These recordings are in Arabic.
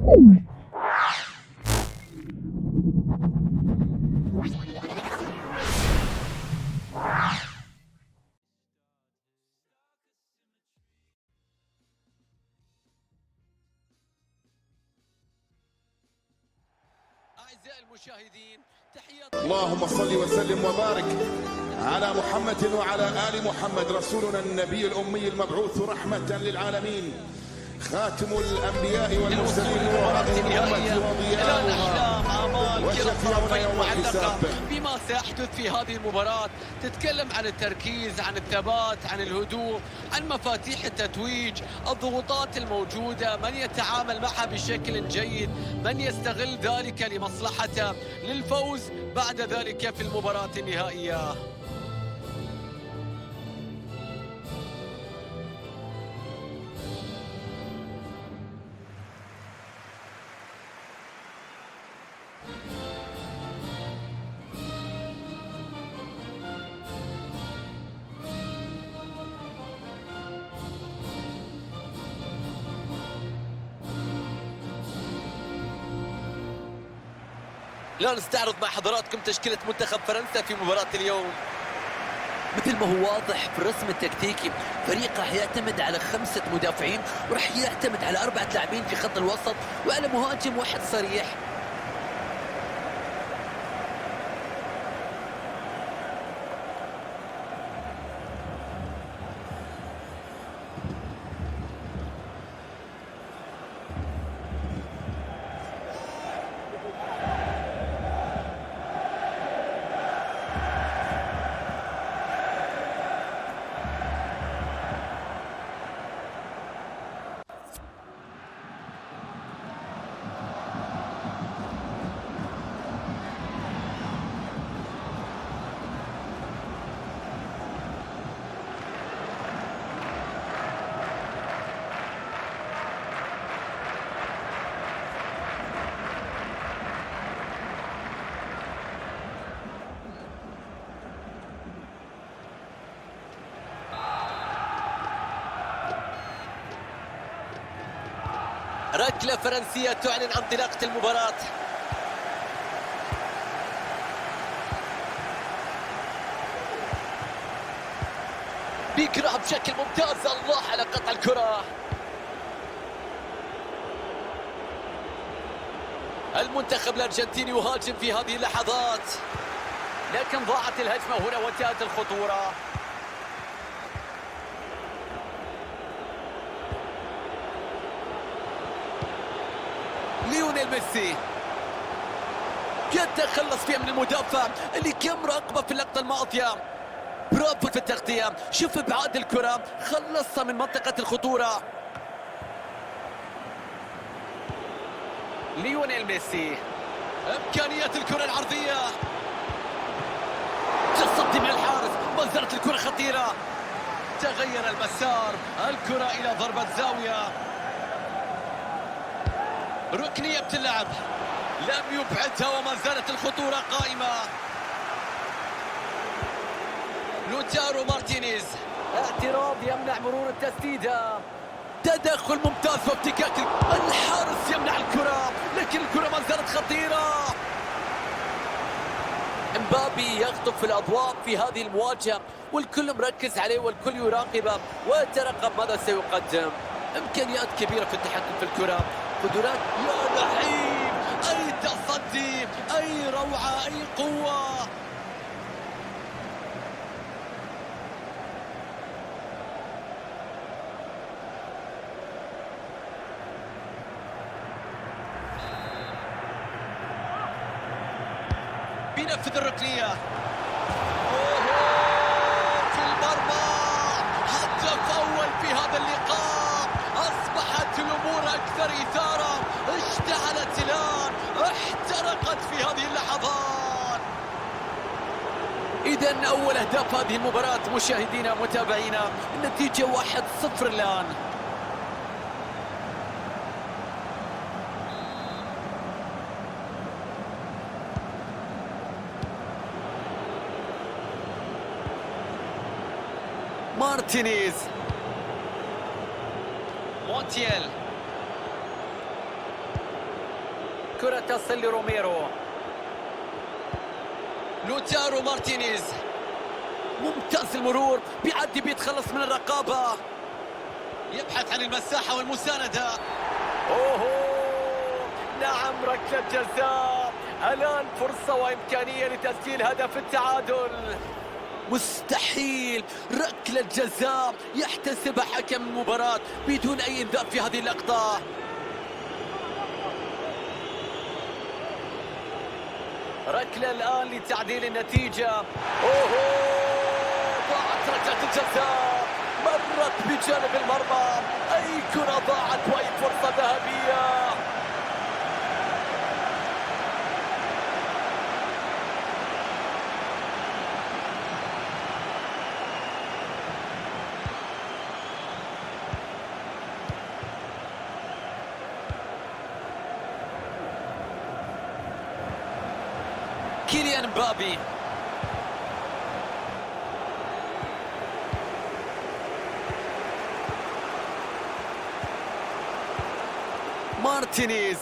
أعزائي المشاهدين، تحيات اللهم صل وسلم وبارك على محمد وعلى آل محمد، رسولنا النبي الأمي المبعوث رحمة للعالمين، خاتم الأنبياء والمرسلين وهذه الأمة وضياؤها وشفيعنا يوم الحساب. بما سيحدث في هذه المباراة تتكلم عن التركيز، عن الثبات، عن الهدوء، عن مفاتيح التتويج، الضغوطات الموجودة، من يتعامل معها بشكل جيد، من يستغل ذلك لمصلحته للفوز بعد ذلك في المباراة النهائية. لا نستعرض مع حضراتكم تشكيلة منتخب فرنسا في مباراة اليوم. مثل ما هو واضح في الرسم التكتيكي، فريق راح يعتمد على 5 مدافعين، وراح يعتمد على 4 لاعبين في خط الوسط، وعلى مهاجم واحد صريح. ركلة فرنسية تعلن عن انطلاقة المباراة. بيقرأ بشكل ممتاز، الله على قطع الكرة. المنتخب الأرجنتيني يهاجم في هذه اللحظات، لكن ضاعت الهجمة هنا وانتهت الخطورة. ليونيل ميسي يتخلص فيها من المدافع اللي كان مراقبه في اللقطة الماضية. برافو في التغطية، شوف ابعاد الكرة، خلصها من منطقة الخطورة. ليونيل ميسي، إمكانيات الكرة العرضية، تصدي من الحارس، ما زالت الكرة خطيرة، تغير المسار، الكرة إلى ضربة زاوية. ركنية بتلعب، لم يبعدها وما زالت الخطورة قائمة. لوتارو مارتينيز، اعتراض يمنع مرور التسديدة، تدخل ممتاز وافتكاك الحارس يمنع الكرة، لكن الكرة ما زالت خطيرة. امبابي يخطف في الأضواء في هذه المواجهة، والكل مركز عليه والكل يراقبه ويترقب ماذا سيقدم. إمكانيات كبيرة في التحكم في الكرة، قدرات يا لعيب، أي تصدي، أي روعة، أي قوة. بينفذ الركنية، في المرمى، هدف أول في هذا اللقاء. أصبحت الأمور أكثر إثارة، اشتعلت الآن، احترقت في هذه اللحظات. إذن أول أهداف هذه المباراة مشاهدينا متابعينا، النتيجة 1-0 الآن. مارتينيز، مونتيل، الكرة تصل لروميرو. لوتارو مارتينيز ممتاز المرور، بيعدي بيتخلص من الرقابة، يبحث عن المساحة والمساندة. نعم، ركلة جزاء. الآن فرصة وإمكانية لتسجيل هدف التعادل. مستحيل، ركلة جزاء يحتسبها حكم المباراة بدون أي إنذار في هذه اللقطة. ركلة الآن لتعديل النتيجة. ضاعت ركلة الجزاء، مرت بجانب المرمى. أي كرة ضاعت وأي فرصة ذهبية. كيليان مبابي، مارتينيز،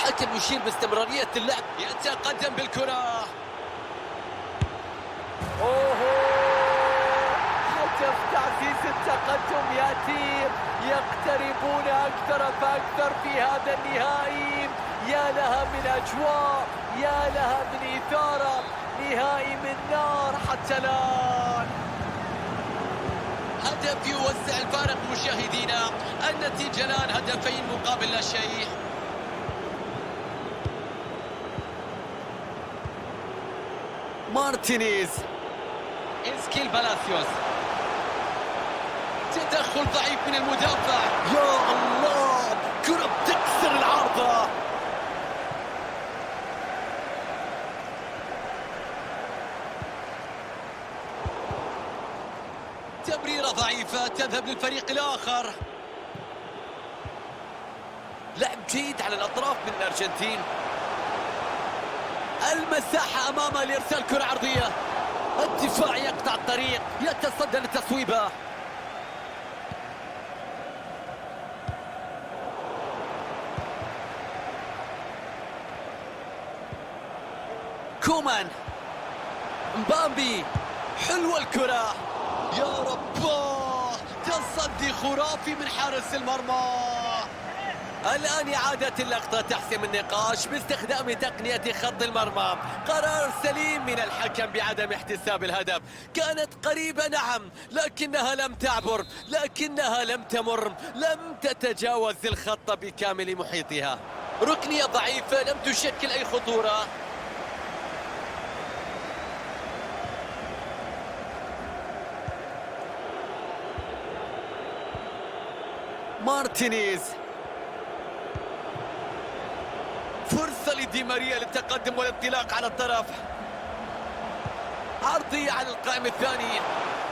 حكم يشير باستمرارية اللعب، يتقدم بالكرة. هدف تعزيز التقدم يأتي، يقتربون أكثر فأكثر في هذا النهائي. يا لها من أجواء، يا لها من إثارة، نهائي من نار حتى الآن. هدف يوسع الفارق مشاهدينا، النتيجة الآن هدفين مقابل لا شيء. مارتينيز، إسكيل بالاسيوس، تدخل ضعيف من المدافع. يا الله، كرة بتكسر العارضة. تمريرة ضعيفة تذهب للفريق الآخر. لعب جيد على الأطراف من الأرجنتين. المساحة أمامه لإرسال كرة عرضية. الدفاع يقطع الطريق، يتصدى للتصويبة. كومان، مبابي، حلوة الكرة. يا رب، تصدي خرافي من حارس المرمى. الآن إعادة اللقطة تحسم النقاش باستخدام تقنية خط المرمى. قرار سليم من الحكم بعدم احتساب الهدف. كانت قريبة نعم، لكنها لم تعبر، لكنها لم تمر، لم تتجاوز الخط بكامل محيطها. ركنية ضعيفة لم تشكل أي خطورة. مارتينيز، فرصة لدي ماريا للتقدم والانطلاق على الطرف. عرضية على القائم الثاني،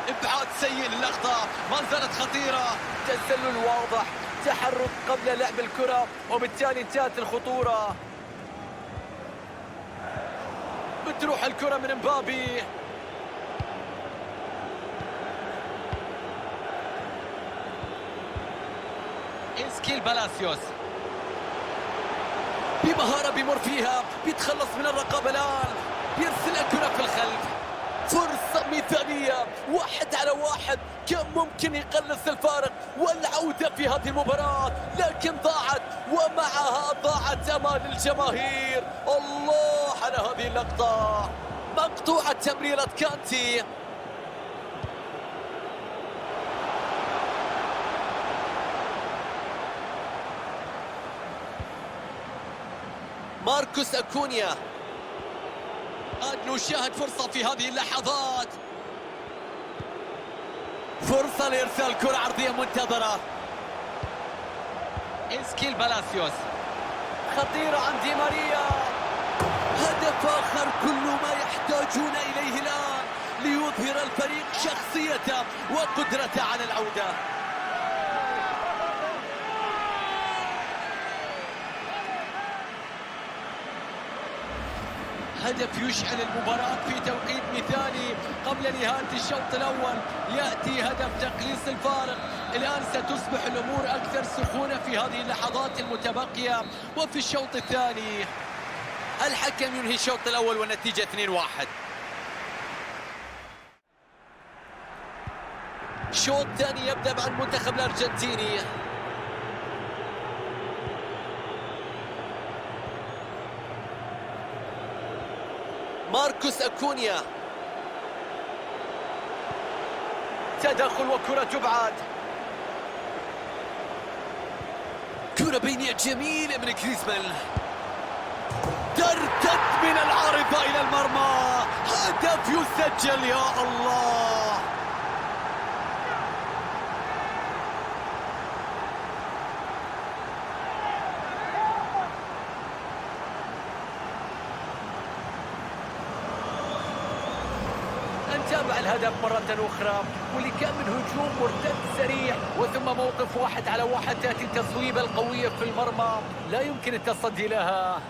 ابعاد سيء للقطة، ما زالت خطيرة. تسلل واضح، تحرك قبل لعب الكرة، وبالتالي انتهت الخطورة. بتروح الكرة من مبابي. إسكيل بالاسيوس بمهارة بيمر فيها، بيتخلص من الرقابة الآن، بيرسل الكرة في الخلف. فرصة مثالية، 1-على-1، كان ممكن يقلص الفارق والعودة في هذه المباراة، لكن ضاعت، ومعها ضاعت أمال الجماهير. الله على هذه اللقطة، مقطوعة تمريرة كانتي. ماركوس أكونيا، قد نشاهد فرصة في هذه اللحظات. فرصة لإرسال كرة عرضية منتظرة. إسكيل بالاسيوس، خطيرة عند دي ماريا. هدف آخر كل ما يحتاجون إليه الآن ليظهر الفريق شخصيته وقدرته على العودة. هدف يشعل المباراة في توقيت مثالي قبل نهاية الشوط الأول. يأتي هدف تقليص الفارق الآن ستصبح الأمور أكثر سخونة في هذه اللحظات المتبقية وفي الشوط الثاني. الحكم ينهي الشوط الأول والنتيجة 2-1. شوط ثاني يبدأ مع المنتخب الأرجنتيني. ماركوس أكونيا، تدخل وكرة تبعد. كرة بينية جميلة من كريزمان، ترتد من العارضة إلى المرمى، هدف يسجل. يا الله، نتابع الهدف مرة أخرى، واللي كان من هجوم مرتد سريع وثم موقف 1-على-1 تأتي التصويبة القوية في المرمى لا يمكن التصدي لها.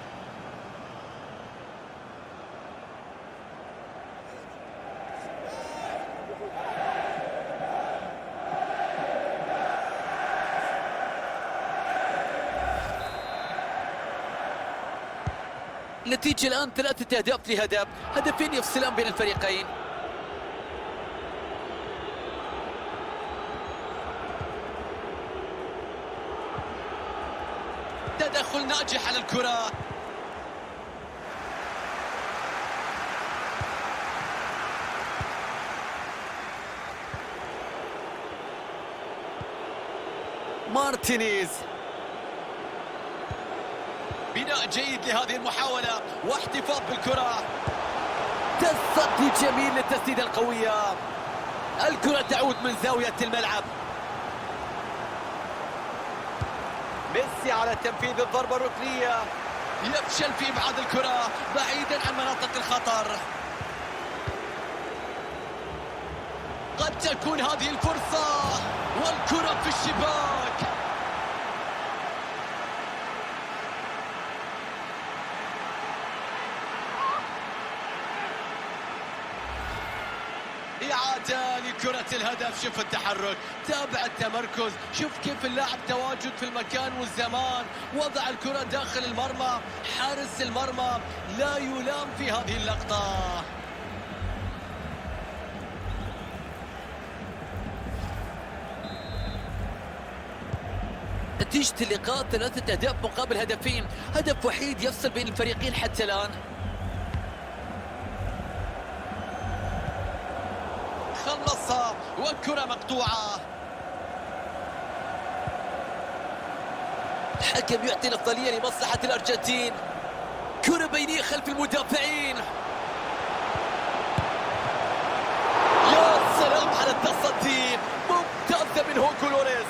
النتيجة الآن 3 أهداف لهدف، هدفين يفصلان بين الفريقين. تدخل ناجح على الكرة، مارتينيز، بناء جيد لهذه المحاولة واحتفاظ بالكرة، تصدي جميل للتسديدة القوية. الكرة تعود من زاوية الملعب. ميسي على تنفيذ الضربة الركنية، يفشل في إبعاد الكرة بعيدا عن مناطق الخطر. قد تكون هذه الفرصة والكرة في الشباك. إعادة لكرة الهدف. شوف التحرك، تابع التمركز، شوف كيف اللاعب تواجد في المكان والزمان، وضع الكرة داخل المرمى. حارس المرمى لا يلام في هذه اللقطة. نتيجة اللقاء 3 أهداف مقابل هدفين، هدف وحيد يفصل بين الفريقين حتى الآن. خلصها والكرة مقطوعة. الحكم يعطي الأفضلية لمصلحة الأرجنتين. كرة بينية خلف المدافعين. يا سلام على التصدي، ممتازة من هوكو لوريس.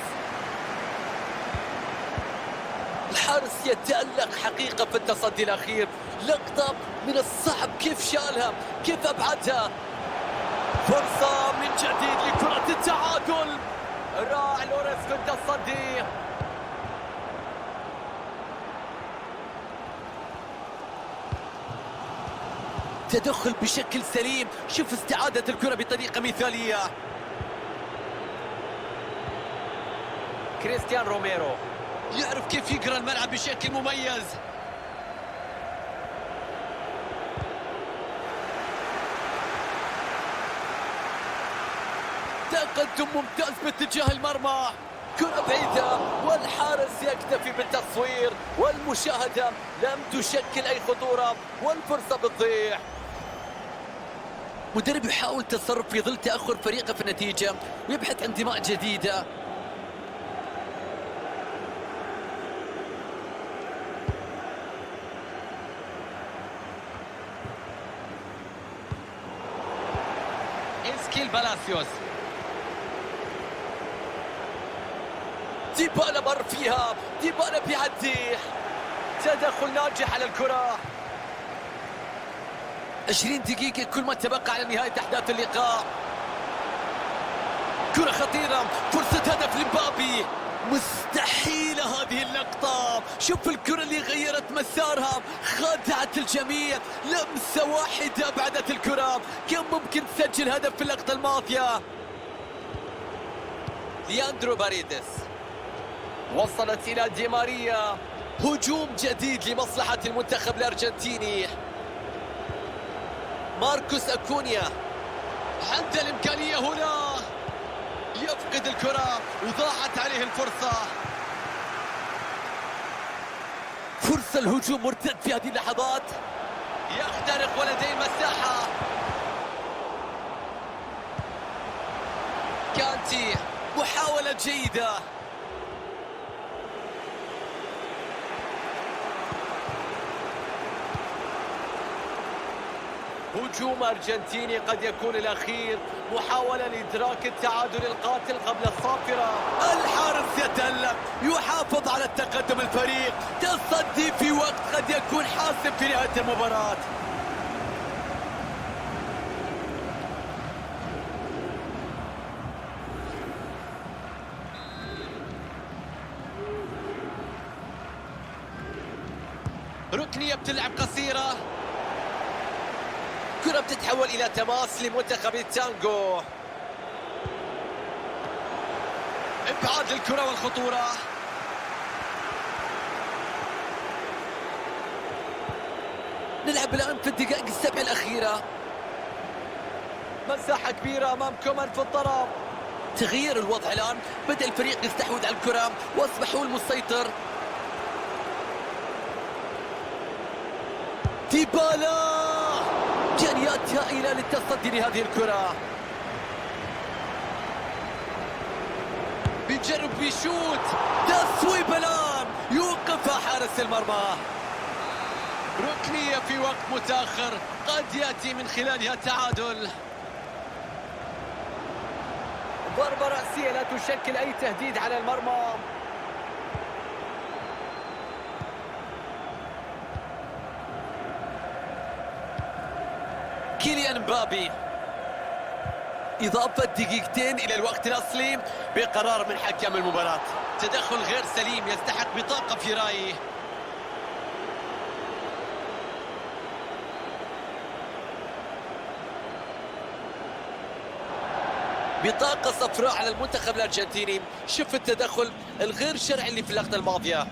الحارس يتألق حقيقة في التصدي الأخير، لقطة من الصعب كيف شالها، كيف أبعدها. فرصة من جديد لكرة التعادل. راع لوريس في التصدي. تدخل بشكل سليم، شوف استعادة الكرة بطريقة مثالية. كريستيان روميرو يعرف كيف يقرأ الملعب بشكل مميز. تقدم ممتاز باتجاه المرمى، كرة بعيدة والحارس يكتفي بالتصوير، والمشاهدة لم تشكل أي خطورة والفرصة بتضيع. مدرب يحاول التصرف في ظل تأخر فريقه في النتيجة ويبحث عن دماء جديدة. إسكيل بالاسيوس، ديبالا مر فيها، ديبالا بيعدي، تدخل ناجح على الكرة. 20 دقيقة كل ما تبقى على نهاية أحداث اللقاء. كرة خطيرة، فرصة هدف لمبابي. مستحيلة هذه اللقطة، شوف الكرة اللي غيرت مسارها، خدعت الجميع، لمسة واحدة أبعدت الكرة. كان ممكن تسجل هدف في اللقطة الماضية. لياندرو باريدس، وصلت إلى دي ماريا. هجوم جديد لمصلحة المنتخب الأرجنتيني. ماركوس أكونيا عنده الإمكانية هنا، يفقد الكرة وضاعت عليه الفرصة. فرصة الهجوم مرتد في هذه اللحظات، يخترق ولديه المساحة. كانتي محاولة جيدة، هجوم أرجنتيني قد يكون الأخير، محاولة لإدراك التعادل القاتل قبل الصافرة. الحارس يتألق، يحافظ على التقدم الفريق، تصدي في وقت قد يكون حاسم في نهاية المباراة. ركنية بتلعب قصيرة، كرة بتتحول إلى تماس لمنتخب التانغو. ابعاد الكرة والخطورة، نلعب الآن في الدقائق السبع الأخيرة. مساحة كبيرة أمام كومان في الطرف. تغيير الوضع الآن، بدأ الفريق يستحوذ على الكرة وأصبح هو المسيطر. ديبالا إمكانيات هائلة للتصدي لهذه الكرة. بيجرب بيشوت، تصويب الآن يوقفها حارس المرمى. ركنية في وقت متأخر قد يأتي من خلالها التعادل. ضربة رأسية لا تشكل أي تهديد على المرمى. كيليان مبابي، إضافة دقيقتين إلى الوقت الأصلي بقرار من حكم المباراة. تدخل غير سليم يستحق بطاقة في رأيي. بطاقة صفراء على المنتخب الأرجنتيني. شوف التدخل الغير شرعي اللي في اللقطة الماضية.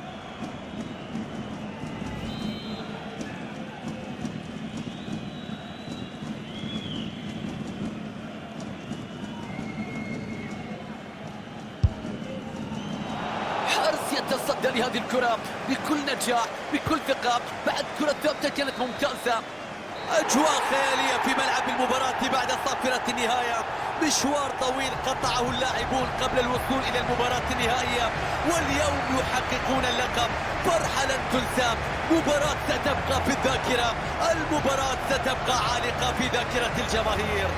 يتصدى لهذه الكرة بكل نجاح بكل ثقة. بعد كرة ثابتة كانت ممتازة. أجواء خيالية في ملعب المباراة بعد صافرة النهاية. مشوار طويل قطعه اللاعبون قبل الوصول إلى المباراة النهائية، واليوم يحققون اللقب. فرحة لن تنسى، مباراة ستبقى في الذاكرة، المباراة ستبقى عالقة في ذاكرة الجماهير.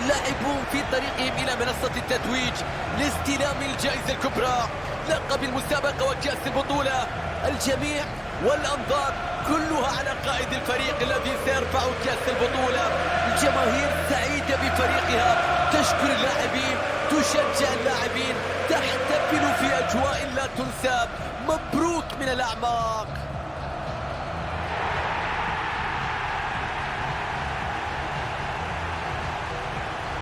لاعبون في طريقهم إلى منصة التتويج لاستلام الجائزة الكبرى، لقب المسابقة وكأس البطولة. الجميع والأنظار كلها على قائد الفريق الذي سيرفع كأس البطولة. الجماهير سعيدة بفريقها، تشكر اللاعبين، تشجع اللاعبين، تحتفل في أجواء لا تنسى. مبروك من الأعماق.